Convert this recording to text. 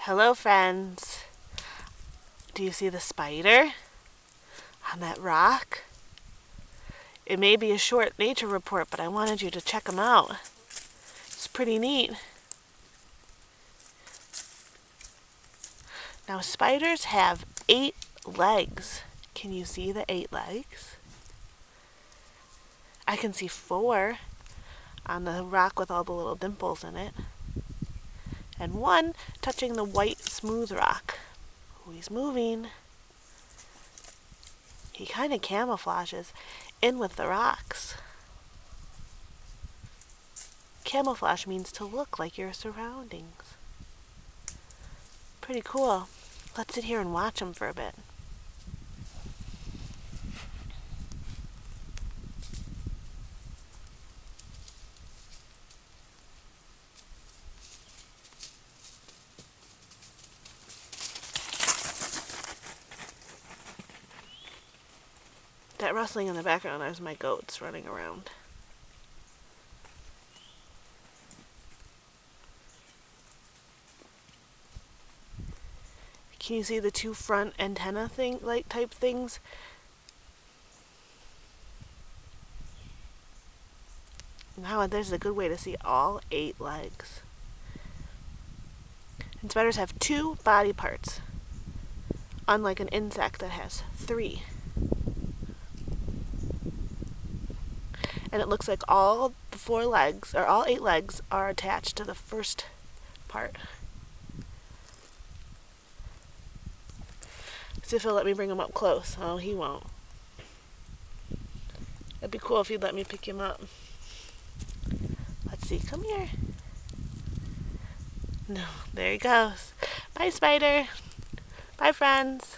Hello, friends. Do you see the spider on that rock? It may be a short nature report, but I wanted you to check him out. It's pretty neat. Now, spiders have 8 legs. Can you see the 8 legs? I can see 4 on the rock with all the little dimples in it, and 1 touching the white smooth rock. Oh, he's moving. He kind of camouflages in with the rocks. Camouflage means to look like your surroundings. Pretty cool. Let's sit here and watch him for a bit. That rustling in the background is my goats running around. Can you see the 2 front antenna type things? Now there's a good way to see all 8 legs. And spiders have 2 body parts, unlike an insect that has 3. And it looks like all the 4 legs, or all 8 legs, are attached to the first part. See if he'll let me bring him up close. Oh, he won't. It'd be cool if he'd let me pick him up. Let's see. Come here. No, there he goes. Bye, spider. Bye, friends.